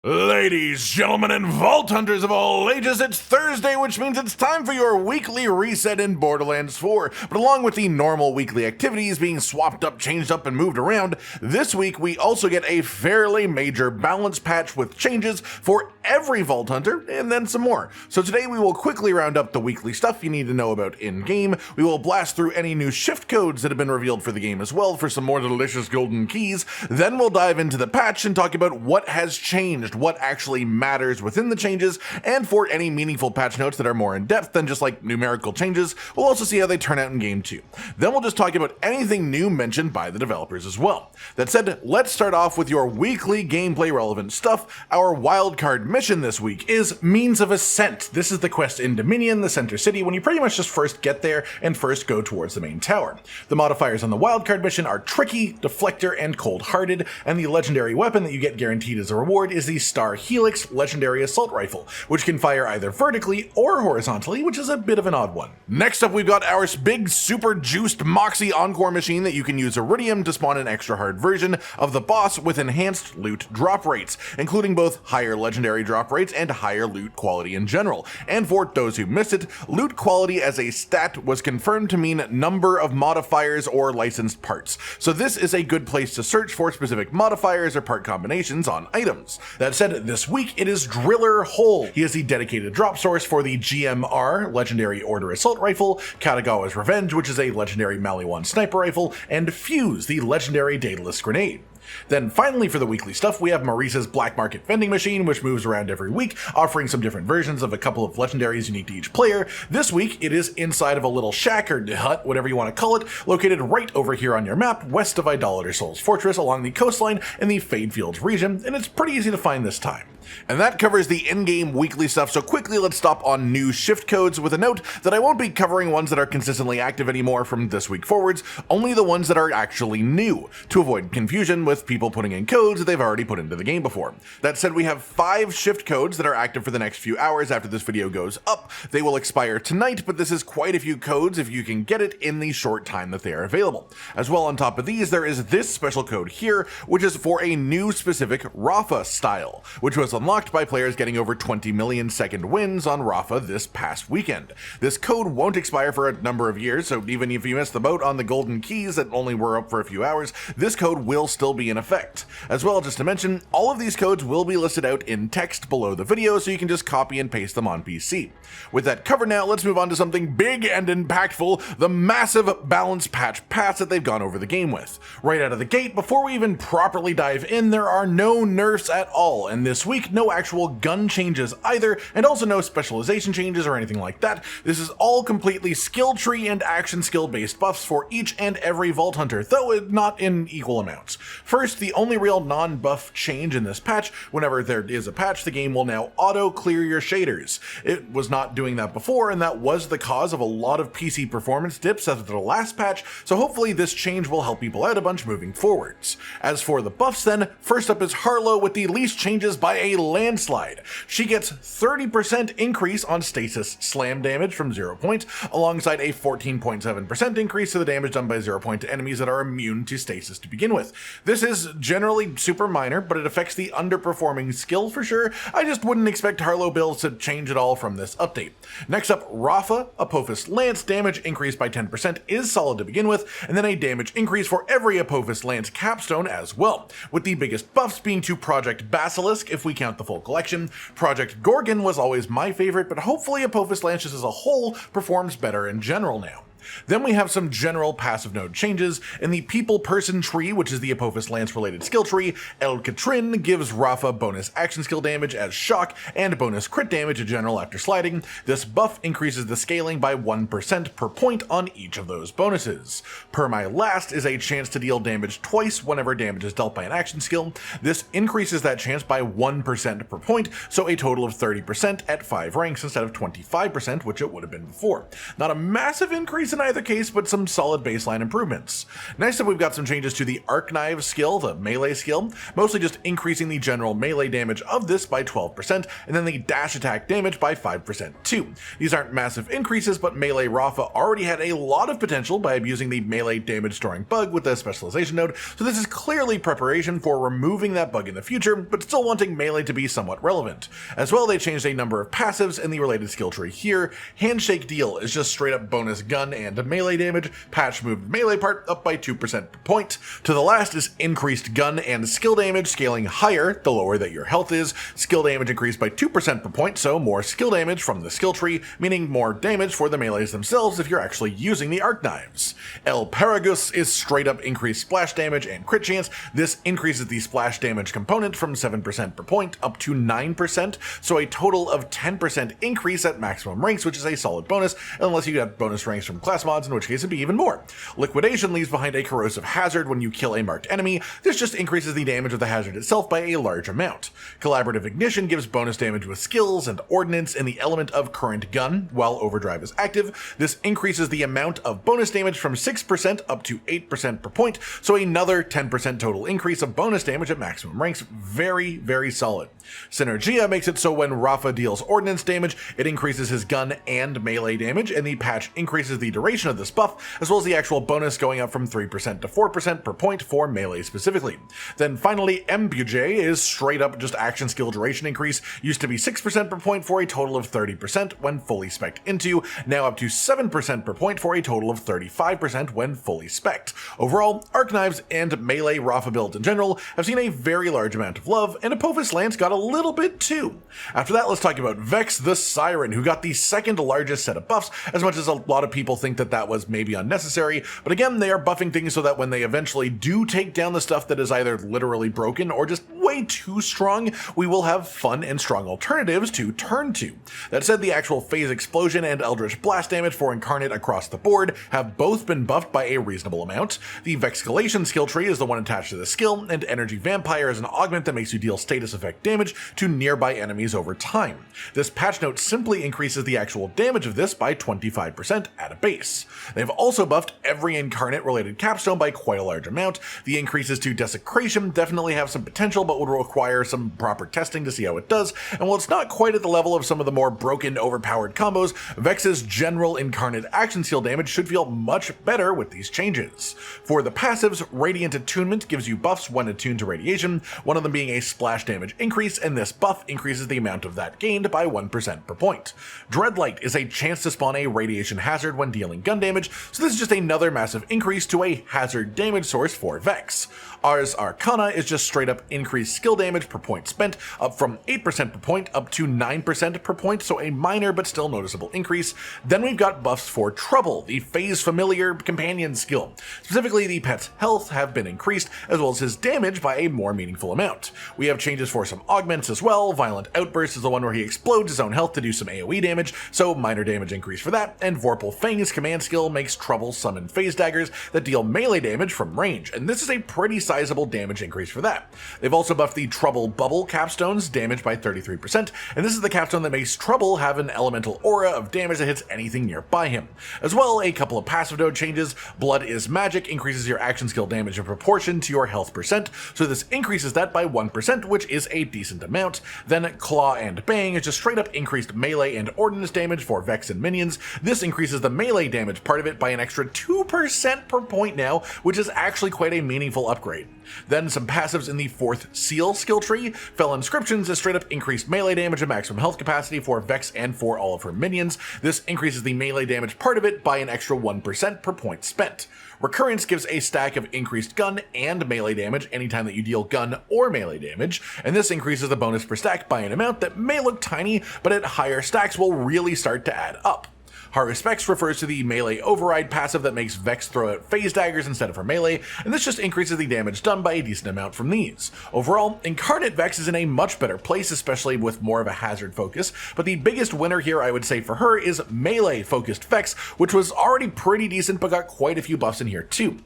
Ladies, gentlemen, and vault hunters of all ages, it's Thursday, which means it's time for your weekly reset in Borderlands 4. But along with the normal weekly activities being swapped up, changed up, and moved around, this week we also get a fairly major balance patch with changes for every vault hunter, and then some more. So today we will quickly round up the weekly stuff you need to know about in-game. We will blast through any new shift codes that have been revealed for the game as well for some more delicious golden keys. Then we'll dive into the patch and talk about what has changed, what actually matters within the changes, and for any meaningful patch notes that are more in depth than just like numerical changes, we'll also see how they turn out in game 2. Then we'll just talk about anything new mentioned by the developers as well. That said, let's start off with your weekly gameplay relevant stuff. Our wildcard mission this week is Means of Ascent. This is the quest in Dominion, the center city, when you pretty much just first get there and first go towards the main tower. The modifiers on the wildcard mission are Tricky, Deflector, and Cold-Hearted, and the legendary weapon that you get guaranteed as a reward is the Star Helix legendary assault rifle, which can fire either vertically or horizontally, which is a bit of an odd one. Next up, we've got our big super juiced Moxxi Encore machine that you can use Iridium to spawn an extra hard version of the boss with enhanced loot drop rates, including both higher legendary drop rates and higher loot quality in general. And for those who missed it, loot quality as a stat was confirmed to mean number of modifiers or licensed parts. So this is a good place to search for specific modifiers or part combinations on items. That said, this week it is Driller Hole. He is the dedicated drop source for the GMR legendary Order assault rifle, Katagawa's Revenge, which is a legendary Maliwan sniper rifle, and Fuse, the legendary Daedalus grenade. Then finally for the weekly stuff, we have Maurice's Black Market vending machine, which moves around every week, offering some different versions of a couple of legendaries unique to each player. This week, it is inside of a little shack or hut, whatever you want to call it, located right over here on your map, west of Idolator Soul's Fortress along the coastline in the Fade Fields region, and it's pretty easy to find this time. And that covers the in-game weekly stuff, so quickly let's stop on new shift codes with a note that I won't be covering ones that are consistently active anymore from this week forwards, only the ones that are actually new, to avoid confusion with people putting in codes that they've already put into the game before. That said, we have 5 shift codes that are active for the next few hours after this video goes up. They will expire tonight, but this is quite a few codes if you can get it in the short time that they are available. As well, on top of these, there is this special code here, which is for a new specific Rafa style, which was unlocked by players getting over 20 million second wins on Rafa this past weekend. This code won't expire for a number of years, so even if you missed the boat on the golden keys that only were up for a few hours, this code will still be in effect. As well, just to mention, all of these codes will be listed out in text below the video, so you can just copy and paste them on PC. With that covered now, let's move on to something big and impactful, the massive balance patch pass that they've gone over the game with. Right out of the gate, before we even properly dive in, there are no nerfs at all, and this week, no actual gun changes either, and also no specialization changes or anything like that. This is all completely skill tree and action skill based buffs for each and every vault hunter, though not in equal amounts. First, the only real non-buff change in this patch, whenever there is a patch, the game will now auto clear your shaders. It was not doing that before, and that was the cause of a lot of PC performance dips after the last patch, so hopefully this change will help people out a bunch moving forwards. As for the buffs then, first up is Harlowe with the least changes by a landslide. She gets 30% increase on stasis slam damage from 0 points, alongside a 14.7% increase to the damage done by 0 point to enemies that are immune to stasis to begin with. This is generally super minor, but it affects the underperforming skill for sure. I just wouldn't expect Harlowe builds to change at all from this update. Next up, Rafa, Apophis Lance damage increased by 10% is solid to begin with, and then a damage increase for every Apophis Lance capstone as well, with the biggest buffs being to Project Basilisk if we count the full collection. Project Gorgon was always my favorite, but hopefully Apophis Lances as a whole performs better in general now. Then we have some general passive node changes. In the people-person tree, which is the Apophis Lance-related skill tree, El Catrin gives Rafa bonus action skill damage as shock and bonus crit damage in general after sliding. This buff increases the scaling by 1% per point on each of those bonuses. Per My Last is a chance to deal damage twice whenever damage is dealt by an action skill. This increases that chance by 1% per point, so a total of 30% at 5 ranks instead of 25%, which it would have been before. Not a massive increase increase in either case, but some solid baseline improvements. Next up, we've got some changes to the Arc Knife skill, the melee skill, mostly just increasing the general melee damage of this by 12%, and then the dash attack damage by 5% too. These aren't massive increases, but melee Rafa already had a lot of potential by abusing the melee damage storing bug with the specialization node, so this is clearly preparation for removing that bug in the future, but still wanting melee to be somewhat relevant. As well, they changed a number of passives in the related skill tree here. Handshake Deal is just straight up bonus gun and melee damage, patch moved melee part up by 2% per point. To the last is increased gun and skill damage, scaling higher the lower that your health is. Skill damage increased by 2% per point, so more skill damage from the skill tree, meaning more damage for the melees themselves if you're actually using the arc knives. El Paragus is straight up increased splash damage and crit chance. This increases the splash damage component from 7% per point up to 9%, so a total of 10% increase at maximum ranks, which is a solid bonus, unless you have bonus ranks from class mods, in which case it'd be even more. Liquidation leaves behind a corrosive hazard when you kill a marked enemy. This just increases the damage of the hazard itself by a large amount. Collaborative Ignition gives bonus damage with skills and ordnance in the element of current gun while overdrive is active. This increases the amount of bonus damage from 6% up to 8% per point, so another 10% total increase of bonus damage at maximum ranks. Very, very solid. Synergia makes it so when Rafa deals ordnance damage, it increases his gun and melee damage, and the patch increases the duration of this buff, as well as the actual bonus going up from 3% to 4% per point for melee specifically. Then finally, Mbj is straight up just action skill duration increase, used to be 6% per point for a total of 30% when fully spec'd into, now up to 7% per point for a total of 35% when fully spec'd. Overall, Arc Knives and melee Rafa builds in general have seen a very large amount of love, and Apophis Lance got a little bit too. After that, let's talk about Vex the Siren, who got the second largest set of buffs, as much as a lot of people think that that was maybe unnecessary, but again, they are buffing things so that when they eventually do take down the stuff that is either literally broken or just way too strong, we will have fun and strong alternatives to turn to. That said, the actual Phase Explosion and Eldritch Blast damage for Incarnate across the board have both been buffed by a reasonable amount. The Vexcalation skill tree is the one attached to the skill, and Energy Vampire is an augment that makes you deal status effect damage to nearby enemies over time. This patch note simply increases the actual damage of this by 25% at a base. They've also buffed every Incarnate related capstone by quite a large amount. The increases to Desecration definitely have some potential, but would require some proper testing to see how it does, and while it's not quite at the level of some of the more broken, overpowered combos, Vex's general Incarnate action skill damage should feel much better with these changes. For the passives, Radiant Attunement gives you buffs when attuned to radiation, one of them being a splash damage increase, and this buff increases the amount of that gained by 1% per point. Dreadlight is a chance to spawn a radiation hazard when dealing gun damage, so this is just another massive increase to a hazard damage source for Vex. Ars Arcana is just straight up increased skill damage per point spent, up from 8% per point up to 9% per point, so a minor but still noticeable increase. Then we've got buffs for Trouble, the Phase Familiar companion skill. Specifically, the pet's health have been increased, as well as his damage by a more meaningful amount. We have changes for some augments as well. Violent Outburst is the one where he explodes his own health to do some AoE damage, so minor damage increase for that, and Vorpal Fang's command skill makes Trouble summon phase daggers that deal melee damage from range, and this is a pretty sizable damage increase for that. They've also buffed the Trouble Bubble capstones, damage by 33%, and this is the capstone that makes Trouble have an elemental aura of damage that hits anything nearby him. As well, a couple of passive node changes. Blood is Magic increases your action skill damage in proportion to your health percent, so this increases that by 1%, which is a decent amount. Then Claw and Bang is just straight up increased melee and ordnance damage for Vex and minions. This increases the melee damage part of it by an extra 2% per point now, which is actually quite a meaningful upgrade. Then some passives in the fourth Seal skill tree. Fell Inscriptions is straight up increased melee damage and maximum health capacity for Vex and for all of her minions. This increases the melee damage part of it by an extra 1% per point spent. Recurrence gives a stack of increased gun and melee damage anytime that you deal gun or melee damage, and this increases the bonus per stack by an amount that may look tiny, but at higher stacks will really start to add up. Haruspex refers to the melee override passive that makes Vex throw out phase daggers instead of her melee, and this just increases the damage done by a decent amount from these. Overall, Incarnate Vex is in a much better place, especially with more of a hazard focus, but the biggest winner here I would say for her is melee focused Vex, which was already pretty decent but got quite a few buffs in here too.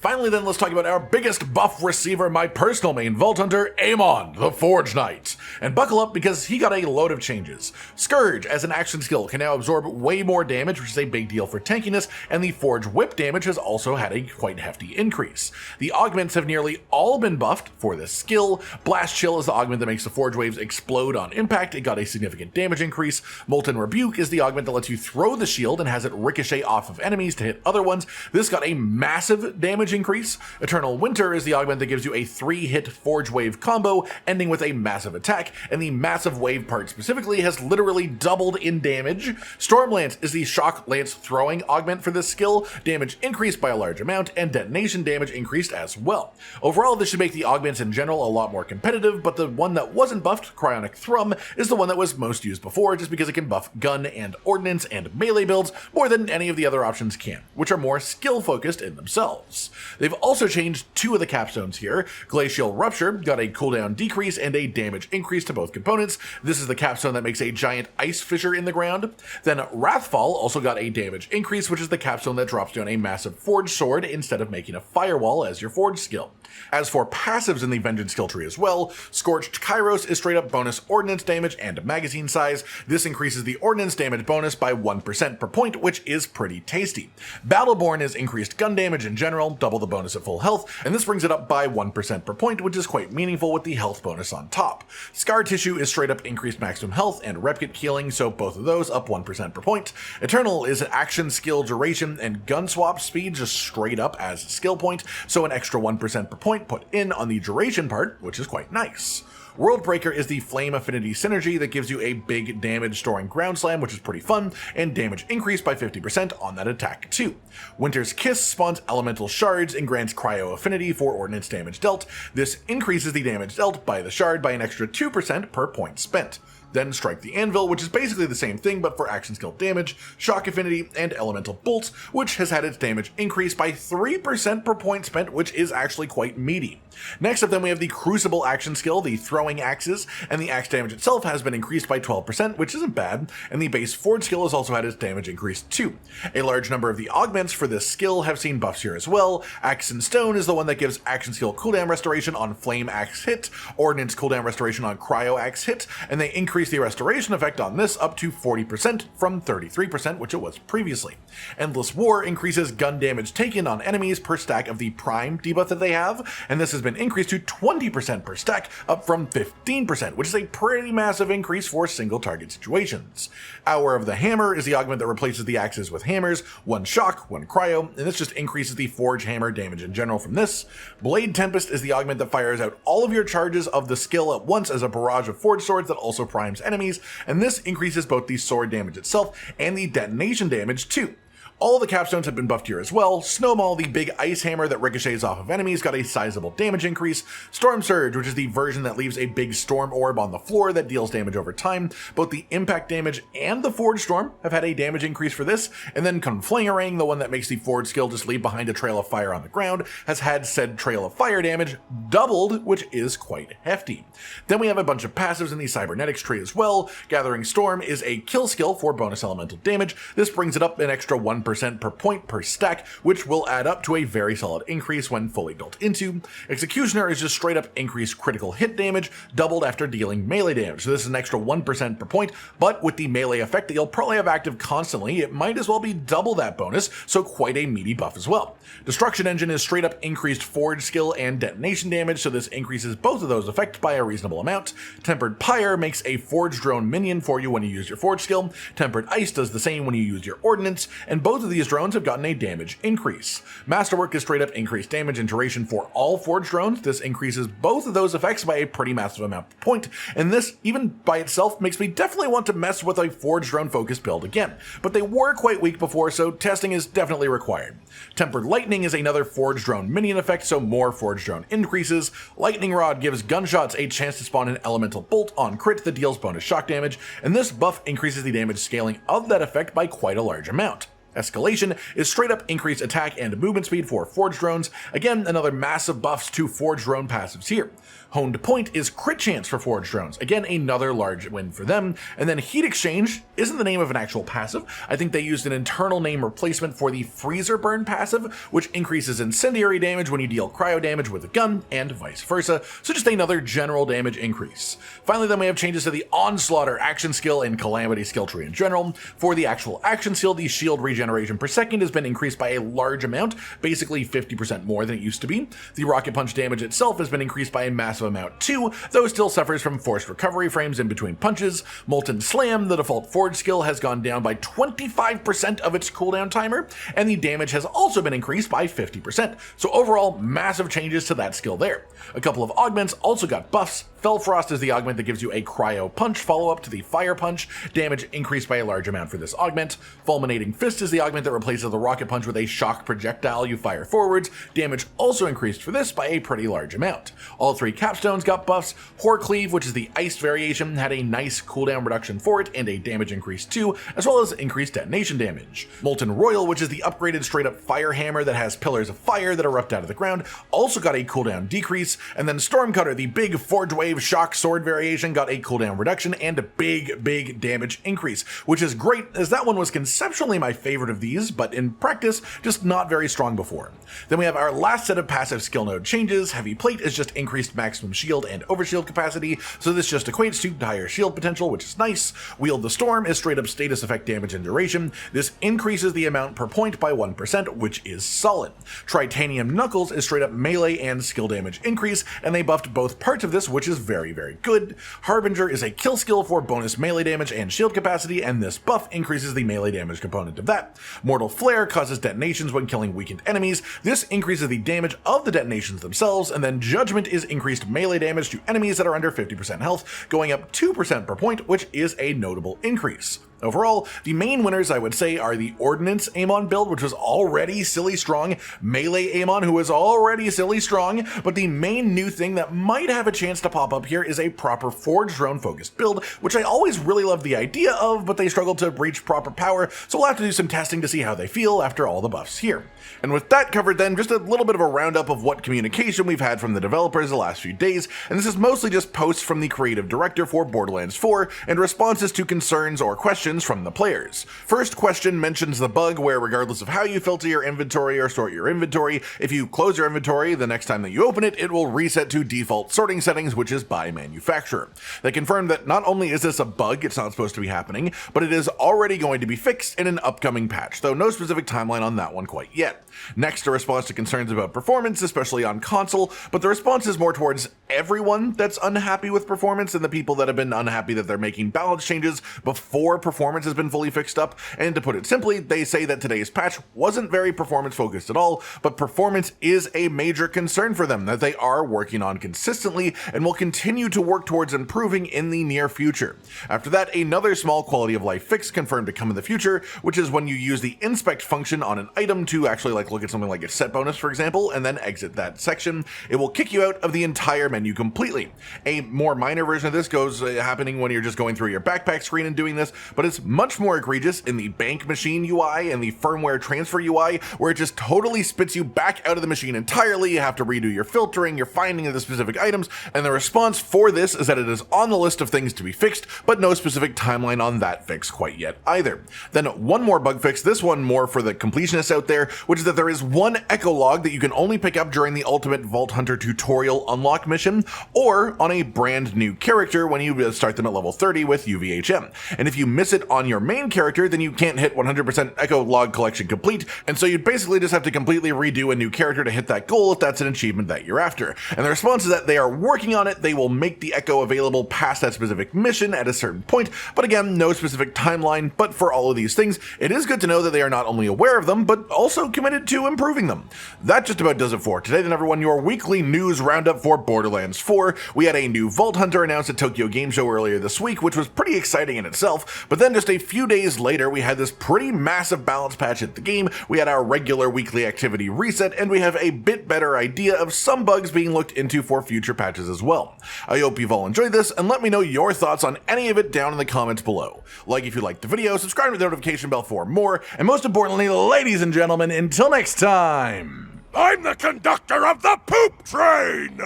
Finally then, let's talk about our biggest buff receiver, my personal main Vault Hunter, Amon, the Forge Knight. And buckle up because he got a load of changes. Scourge as an action skill can now absorb way more damage, which is a big deal for tankiness, and the Forge Whip damage has also had a quite hefty increase. The augments have nearly all been buffed for this skill. Blast Chill is the augment that makes the Forge Waves explode on impact, it got a significant damage increase. Molten Rebuke is the augment that lets you throw the shield and has it ricochet off of enemies to hit other ones. This got a massive damage increase. Eternal Winter is the augment that gives you a 3-hit Forge Wave combo, ending with a massive attack, and the Massive Wave part specifically has literally doubled in damage. Storm Lance is the Shock Lance throwing augment for this skill, damage increased by a large amount, and detonation damage increased as well. Overall, this should make the augments in general a lot more competitive, but the one that wasn't buffed, Cryonic Thrum, is the one that was most used before, just because it can buff gun and ordnance and melee builds more than any of the other options can, which are more skill focused in themselves. They've also changed 2 of the capstones here. Glacial Rupture got a cooldown decrease and a damage increase to both components. This is the capstone that makes a giant ice fissure in the ground. Then Wrathfall also got a damage increase, which is the capstone that drops down a massive forge sword instead of making a firewall as your forge skill. As for passives in the Vengeance skill tree as well, Scorched Kairos is straight up bonus ordnance damage and magazine size. This increases the ordnance damage bonus by 1% per point, which is pretty tasty. Battleborn is increased gun damage in general, double the bonus at full health, and this brings it up by 1% per point, which is quite meaningful with the health bonus on top. Scar Tissue is straight up increased maximum health and replicate healing, so both of those up 1% per point. Eternal is an action skill duration and gun swap speed just straight up as a skill point, so an extra 1% per point put in on the duration part, which is quite nice. Worldbreaker is the Flame Affinity Synergy that gives you a big damage storing Ground Slam, which is pretty fun, and damage increased by 50% on that attack too. Winter's Kiss spawns Elemental Shards and grants Cryo Affinity for ordnance damage dealt. This increases the damage dealt by the shard by an extra 2% per point spent. Then Strike the Anvil, which is basically the same thing but for action skill damage, Shock Affinity, and Elemental Bolts, which has had its damage increase by 3% per point spent, which is actually quite meaty. Next up then we have the Crucible action skill, the Throwing Axes, and the axe damage itself has been increased by 12%, which isn't bad, and the base Forge skill has also had its damage increased too. A large number of the augments for this skill have seen buffs here as well. Axe and Stone is the one that gives action skill cooldown restoration on Flame Axe hit, Ordnance cooldown restoration on Cryo Axe hit, and they increase the restoration effect on this up to 40% from 33%, which it was previously. Endless War increases gun damage taken on enemies per stack of the Prime debuff that they have, and this has been increased to 20% per stack, up from 15%, which is a pretty massive increase for single target situations. Hour of the Hammer is the augment that replaces the axes with hammers, 1 shock, 1 cryo, and this just increases the Forge Hammer damage in general from this. Blade Tempest is the augment that fires out all of your charges of the skill at once as a barrage of Forge Swords that also primes enemies, and this increases both the sword damage itself and the detonation damage too. All the capstones have been buffed here as well. Snowball, the big ice hammer that ricochets off of enemies, got a sizable damage increase. Storm Surge, which is the version that leaves a big storm orb on the floor that deals damage over time. Both the impact damage and the Forge Storm have had a damage increase for this. And then Conflangerang, the one that makes the Forge skill just leave behind a trail of fire on the ground, has had said trail of fire damage doubled, which is quite hefty. Then we have a bunch of passives in the Cybernetics tree as well. Gathering Storm is a kill skill for bonus elemental damage. This brings it up an extra 1% per point per stack, which will add up to a very solid increase when fully built into. Executioner is just straight up increased critical hit damage, doubled after dealing melee damage. So this is an extra 1% per point, but with the melee effect that you'll probably have active constantly, it might as well be double that bonus, so quite a meaty buff as well. Destruction Engine is straight up increased Forge skill and detonation damage, so this increases both of those effects by a reasonable amount. Tempered Pyre makes a Forge drone minion for you when you use your Forge skill. Tempered Ice does the same when you use your Ordnance, and both of these drones have gotten a damage increase. Masterwork is straight up increased damage and duration for all Forge drones. This increases both of those effects by a pretty massive amount per point, and this, even by itself, makes me definitely want to mess with a Forge drone focused build again, but they were quite weak before, so testing is definitely required. Tempered Lightning is another Forge drone minion effect, so more Forge drone increases. Lightning Rod gives gunshots a chance to spawn an elemental bolt on crit that deals bonus shock damage, and this buff increases the damage scaling of that effect by quite a large amount. Escalation is straight up increased attack and movement speed for Forge drones. Again, another massive buffs to Forge drone passives here. Honed Point is crit chance for Forged Drones. Again, another large win for them. And then Heat Exchange isn't the name of an actual passive. I think they used an internal name replacement for the Freezer Burn passive, which increases incendiary damage when you deal cryo damage with a gun, and vice versa. So just another general damage increase. Finally, then we have changes to the Onslaughter action skill and Calamity skill tree in general. For the actual action skill, the shield regeneration per second has been increased by a large amount, basically 50% more than it used to be. The Rocket Punch damage itself has been increased by a massive amount too, though still suffers from forced recovery frames in between punches. Molten Slam, the default Forge skill, has gone down by 25% of its cooldown timer, and the damage has also been increased by 50%. So overall, massive changes to that skill there. A couple of augments also got buffs. Fellfrost is the augment that gives you a Cryo Punch follow-up to the Fire Punch, damage increased by a large amount for this augment. Fulminating Fist is the augment that replaces the Rocket Punch with a shock projectile you fire forwards, damage also increased for this by a pretty large amount. All three Capstones got buffs. Cleave, which is the iced variation, had a nice cooldown reduction for it and a damage increase too, as well as increased detonation damage. Molten Royal, which is the upgraded straight up fire hammer that has pillars of fire that erupt out of the ground, also got a cooldown decrease. And then Stormcutter, the big Forge Wave shock sword variation, got a cooldown reduction and a big damage increase, which is great as that one was conceptually my favorite of these, but in practice just not very strong before. Then we have our last set of passive skill node changes. Heavy Plate is just increased maximum shield and overshield capacity, so this just equates to higher shield potential, which is nice. Wield the Storm is straight up status effect damage and duration. This increases the amount per point by 1%, which is solid. Tritanium Knuckles is straight up melee and skill damage increase, and they buffed both parts of this, which is very good. Harbinger is a kill skill for bonus melee damage and shield capacity, and this buff increases the melee damage component of that. Mortal Flare causes detonations when killing weakened enemies. This increases the damage of the detonations themselves, and then Judgment is increased melee damage to enemies that are under 50% health, going up 2% per point, which is a notable increase. Overall, the main winners I would say are the Ordinance Amon build, which was already silly strong, Melee Amon, who was already silly strong, but the main new thing that might have a chance to pop up here is a proper Forged Drone focused build, which I always really loved the idea of, but they struggled to reach proper power, so we'll have to do some testing to see how they feel after all the buffs here. And with that covered then, just a little bit of a roundup of what communication we've had from the developers the last few days, and this is mostly just posts from the creative director for Borderlands 4 and responses to concerns or questions from the players. First question mentions the bug where regardless of how you filter your inventory or sort your inventory, if you close your inventory, the next time that you open it, it will reset to default sorting settings, which is by manufacturer. They confirmed that not only is this a bug, it's not supposed to be happening, but it is already going to be fixed in an upcoming patch, though no specific timeline on that one quite yet. Next, a response to concerns about performance, especially on console, but the response is more towards everyone that's unhappy with performance and the people that have been unhappy that they're making balance changes before performance has been fully fixed up. And to put it simply, they say that today's patch wasn't very performance focused at all, but performance is a major concern for them that they are working on consistently and will continue to work towards improving in the near future. After that, another small quality of life fix confirmed to come in the future, which is when you use the inspect function on an item to actually look at something like a set bonus, for example, and then exit that section, it will kick you out of the entire menu completely. A more minor version of this goes happening when you're just going through your backpack screen and doing this, but it's much more egregious in the bank machine UI and the firmware transfer UI, where it just totally spits you back out of the machine entirely. You have to redo your filtering, your finding of the specific items, and the response for this is that it is on the list of things to be fixed, but no specific timeline on that fix quite yet either. Then one more bug fix, this one more for the completionists out there, which is that there is one echo log that you can only pick up during the Ultimate Vault Hunter tutorial unlock mission, or on a brand new character when you start them at level 30 with UVHM. And if you miss it on your main character, then you can't hit 100% echo log collection complete, and so you'd basically just have to completely redo a new character to hit that goal if that's an achievement that you're after. And the response is that they are working on it, they will make the echo available past that specific mission at a certain point, but again, no specific timeline. But for all of these things, it is good to know that they are not only aware of them, but also committed to improving them. That just about does it for today then, everyone. Your weekly news roundup for Borderlands 4. We had a new Vault Hunter announced at Tokyo Game Show earlier this week, which was pretty exciting in itself, but then just a few days later, we had this pretty massive balance patch at the game. We had our regular weekly activity reset, and we have a bit better idea of some bugs being looked into for future patches as well. I hope you've all enjoyed this, and let me know your thoughts on any of it down in the comments below. Like if you liked the video, subscribe to the notification bell for more, and most importantly, ladies and gentlemen, until next time, I'm the conductor of the poop train!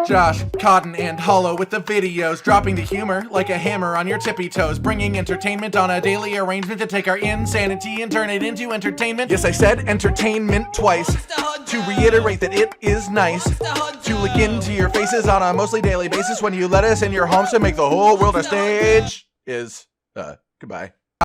Josh, Cotton, and Hollow with the videos, dropping the humor like a hammer on your tippy toes, bringing entertainment on a daily arrangement to take our insanity and turn it into entertainment. Yes, I said entertainment twice, to reiterate that it is nice to look into your faces on a mostly daily basis when you let us in your homes to make the whole world a stage. Goodbye.